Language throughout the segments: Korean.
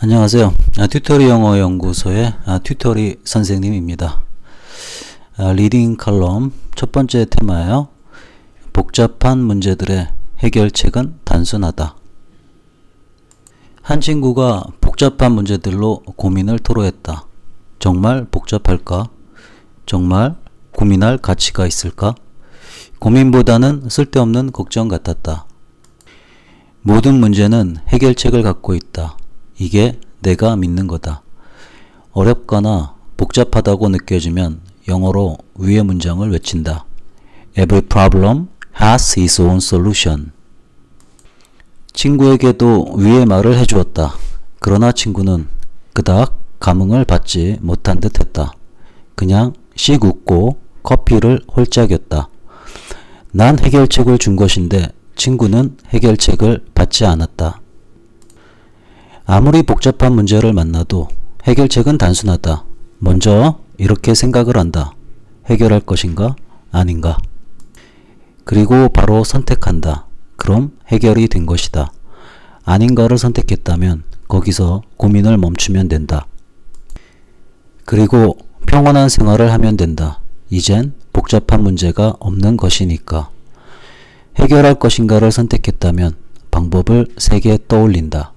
안녕하세요. 튜터리 영어 연구소의 튜터리 선생님입니다. 리딩 칼럼 첫 번째 테마예요. 복잡한 문제들의 해결책은 단순하다. 한 친구가 복잡한 문제들로 고민을 토로했다. 정말 복잡할까? 정말 고민할 가치가 있을까? 고민보다는 쓸데없는 걱정 같았다. 모든 문제는 해결책을 갖고 있다. 이게 내가 믿는 거다. 어렵거나 복잡하다고 느껴지면 영어로 위의 문장을 외친다. Every problem has its own solution. 친구에게도 위의 말을 해주었다. 그러나 친구는 그닥 감흥을 받지 못한 듯 했다. 그냥 씩 웃고 커피를 홀짝였다. 난 해결책을 준 것인데 친구는 해결책을 받지 않았다. 아무리 복잡한 문제를 만나도 해결책은 단순하다. 먼저 이렇게 생각을 한다. 해결할 것인가? 아닌가? 그리고 바로 선택한다. 그럼 해결이 된 것이다. 아닌가를 선택했다면 거기서 고민을 멈추면 된다. 그리고 평온한 생활을 하면 된다. 이젠 복잡한 문제가 없는 것이니까. 해결할 것인가를 선택했다면 방법을 3개 떠올린다.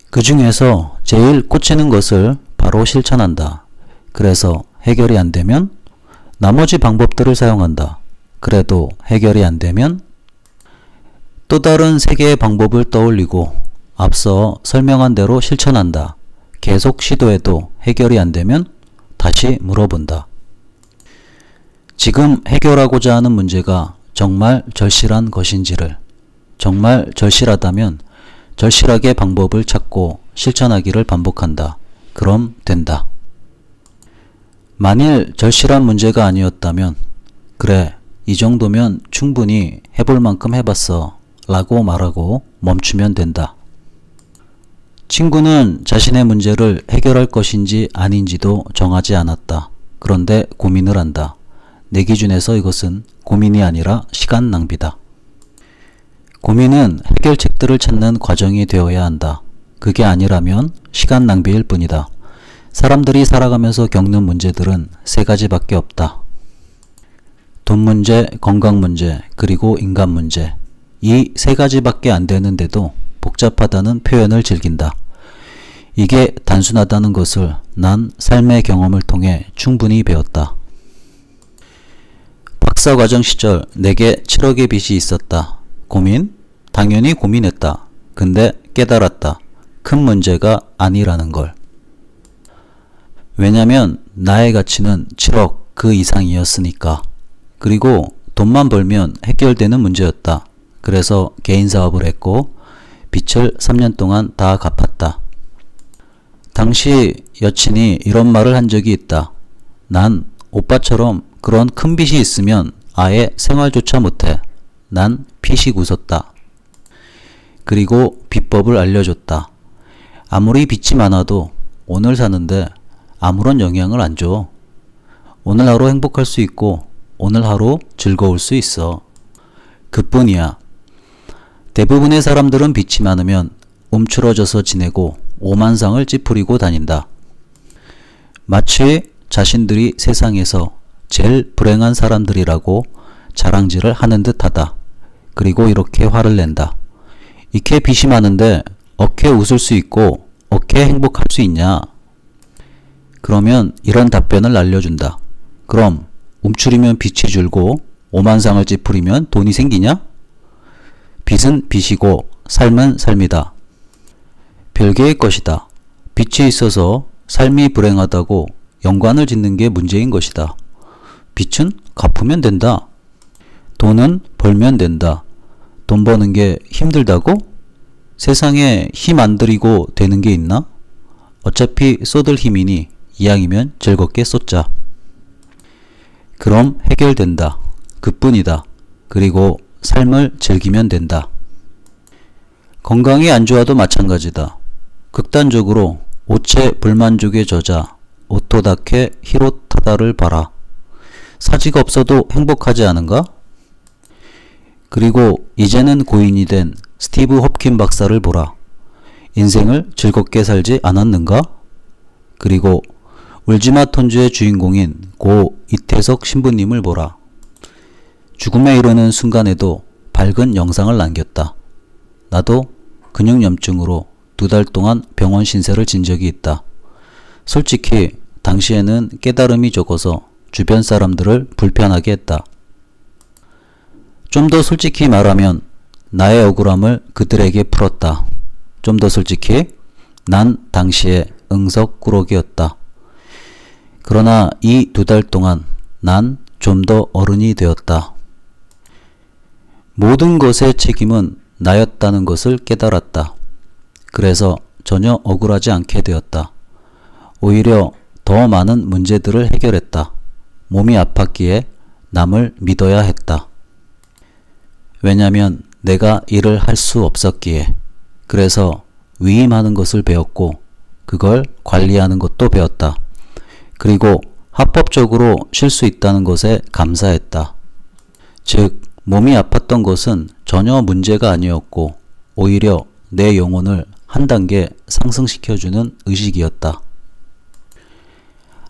그 중에서 제일 꽂히는 것을 바로 실천한다. 그래서 해결이 안 되면 나머지 방법들을 사용한다. 그래도 해결이 안 되면 또 다른 3개의 방법을 떠올리고 앞서 설명한 대로 실천한다. 계속 시도해도 해결이 안 되면 다시 물어본다. 지금 해결하고자 하는 문제가 정말 절실한 것인지를, 정말 절실하다면 절실하게 방법을 찾고 실천하기를 반복한다. 그럼 된다. 만일 절실한 문제가 아니었다면 그래, 이 정도면 충분히 해볼 만큼 해봤어 라고 말하고 멈추면 된다. 친구는 자신의 문제를 해결할 것인지 아닌지도 정하지 않았다. 그런데 고민을 한다. 내 기준에서 이것은 고민이 아니라 시간 낭비다. 고민은 해결책들을 찾는 과정이 되어야 한다. 그게 아니라면 시간 낭비일 뿐이다. 사람들이 살아가면서 겪는 문제들은 3가지밖에 없다. 돈 문제, 건강 문제, 그리고 인간 문제. 이 3가지밖에 안 되는데도 복잡하다는 표현을 즐긴다. 이게 단순하다는 것을 난 삶의 경험을 통해 충분히 배웠다. 박사과정 시절 내게 7억의 빚이 있었다. 고민? 당연히 고민했다. 근데 깨달았다. 큰 문제가 아니라는 걸. 왜냐면 나의 가치는 7억 그 이상이었으니까. 그리고 돈만 벌면 해결되는 문제였다. 그래서 개인 사업을 했고 빚을 3년 동안 다 갚았다. 당시 여친이 이런 말을 한 적이 있다. 난 오빠처럼 그런 큰 빚이 있으면 아예 생활조차 못해. 난 피식 웃었다. 그리고 비법을 알려줬다. 아무리 빚이 많아도 오늘 사는데 아무런 영향을 안 줘. 오늘 하루 행복할 수 있고 오늘 하루 즐거울 수 있어. 그뿐이야. 대부분의 사람들은 빚이 많으면 움츠러져서 지내고 오만상을 찌푸리고 다닌다. 마치 자신들이 세상에서 제일 불행한 사람들이라고 자랑질을 하는 듯하다. 그리고 이렇게 화를 낸다. 이렇게 빚이 많은데 어떻게 웃을 수 있고 어떻게 행복할 수 있냐? 그러면 이런 답변을 알려준다. 그럼 움츠리면 빚이 줄고 오만상을 찌푸리면 돈이 생기냐? 빚은 빚이고 삶은 삶이다. 별개의 것이다. 빚이 있어서 삶이 불행하다고 연관을 짓는 게 문제인 것이다. 빚은 갚으면 된다. 돈은 벌면 된다. 돈 버는 게 힘들다고? 세상에 힘 안 들이고 되는 게 있나? 어차피 쏟을 힘이니 이왕이면 즐겁게 쏟자. 그럼 해결된다. 그뿐이다. 그리고 삶을 즐기면 된다. 건강이 안 좋아도 마찬가지다. 극단적으로 오체 불만족의 저자 오토다케 히로타다를 봐라. 사지가 없어도 행복하지 않은가? 그리고 이제는 고인이 된 스티브 홉킨 박사를 보라. 인생을 즐겁게 살지 않았는가? 그리고 울지마 톤주의 주인공인 고 이태석 신부님을 보라. 죽음에 이르는 순간에도 밝은 영상을 남겼다. 나도 근육염증으로 2달 동안 병원 신세를 진 적이 있다. 솔직히 당시에는 깨달음이 적어서 주변 사람들을 불편하게 했다. 좀 더 솔직히 말하면 나의 억울함을 그들에게 풀었다. 좀 더 솔직히 난 당시에 응석꾸러기였다. 그러나 이 2달 동안 난 좀 더 어른이 되었다. 모든 것의 책임은 나였다는 것을 깨달았다. 그래서 전혀 억울하지 않게 되었다. 오히려 더 많은 문제들을 해결했다. 몸이 아팠기에 남을 믿어야 했다. 왜냐면 내가 일을 할 수 없었기에. 그래서 위임하는 것을 배웠고 그걸 관리하는 것도 배웠다. 그리고 합법적으로 쉴 수 있다는 것에 감사했다. 즉 몸이 아팠던 것은 전혀 문제가 아니었고 오히려 내 영혼을 한 단계 상승시켜주는 의식이었다.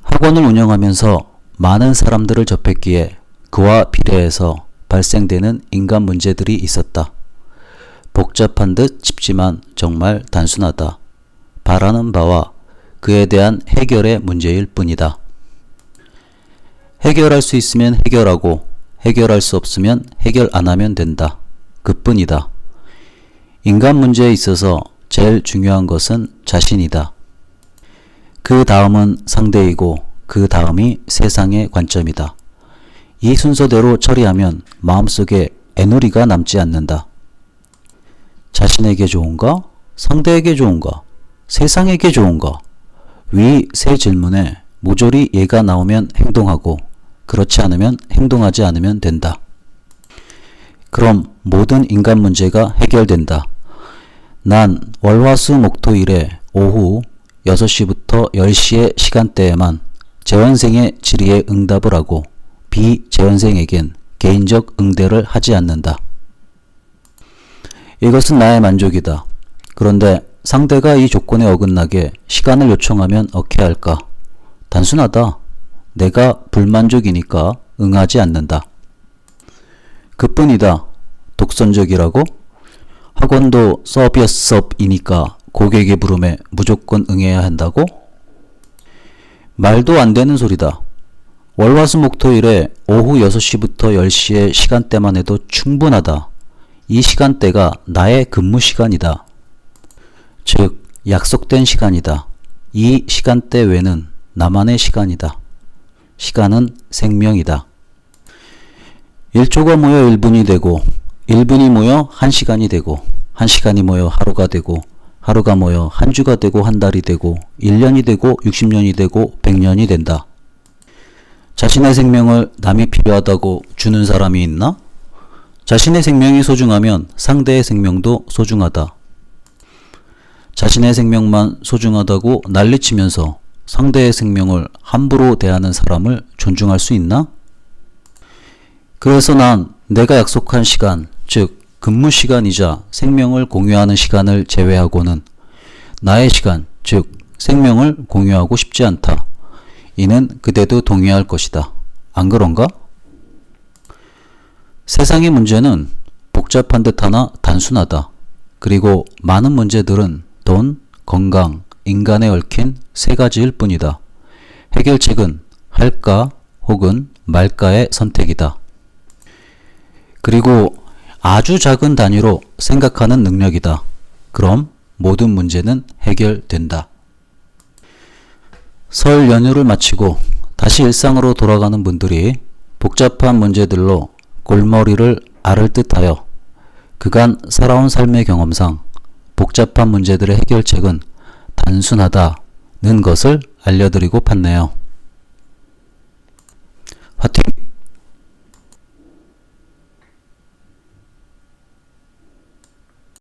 학원을 운영하면서 많은 사람들을 접했기에 그와 비례해서 발생되는 인간 문제들이 있었다. 복잡한 듯 싶지만 정말 단순하다. 바라는 바와 그에 대한 해결의 문제일 뿐이다. 해결할 수 있으면 해결하고 해결할 수 없으면 해결 안 하면 된다. 그뿐이다. 인간 문제에 있어서 제일 중요한 것은 자신이다. 그 다음은 상대이고 그 다음이 세상의 관점이다. 이 순서대로 처리하면 마음속에 애누리가 남지 않는다. 자신에게 좋은가? 상대에게 좋은가? 세상에게 좋은가? 위 세 질문에 모조리 예가 나오면 행동하고 그렇지 않으면 행동하지 않으면 된다. 그럼 모든 인간 문제가 해결된다. 난 월화수목토일에 오후 6시부터 10시의 시간대에만 재원생의 질의에 응답을 하고 비재원생에겐 개인적 응대를 하지 않는다. 이것은 나의 만족이다. 그런데 상대가 이 조건에 어긋나게 시간을 요청하면 어떻게 할까? 단순하다. 내가 불만족이니까 응하지 않는다. 그뿐이다. 독선적이라고? 학원도 서비스업이니까 고객의 부름에 무조건 응해야 한다고? 말도 안 되는 소리다. 월화수목토일에 오후 6시부터 10시의 시간대만 해도 충분하다. 이 시간대가 나의 근무 시간이다. 즉 약속된 시간이다. 이 시간대 외는 나만의 시간이다. 시간은 생명이다. 1초가 모여 1분이 되고 1분이 모여 1시간이 되고 1시간이 모여 하루가 되고 하루가 모여 한 주가 되고 한 달이 되고 1년이 되고 60년이 되고 100년이 된다. 자신의 생명을 남이 필요하다고 주는 사람이 있나? 자신의 생명이 소중하면 상대의 생명도 소중하다. 자신의 생명만 소중하다고 난리치면서 상대의 생명을 함부로 대하는 사람을 존중할 수 있나? 그래서 난 내가 약속한 시간, 즉 근무 시간이자 생명을 공유하는 시간을 제외하고는 나의 시간, 즉 생명을 공유하고 싶지 않다. 이는 그대도 동의할 것이다. 안 그런가? 세상의 문제는 복잡한 듯하나 단순하다. 그리고 많은 문제들은 돈, 건강, 인간에 얽힌 세 가지일 뿐이다. 해결책은 할까 혹은 말까의 선택이다. 그리고 아주 작은 단위로 생각하는 능력이다. 그럼 모든 문제는 해결된다. 설 연휴를 마치고 다시 일상으로 돌아가는 분들이 복잡한 문제들로 골머리를 앓을 듯하여 그간 살아온 삶의 경험상 복잡한 문제들의 해결책은 단순하다는 것을 알려드리고 팠네요. 화팅!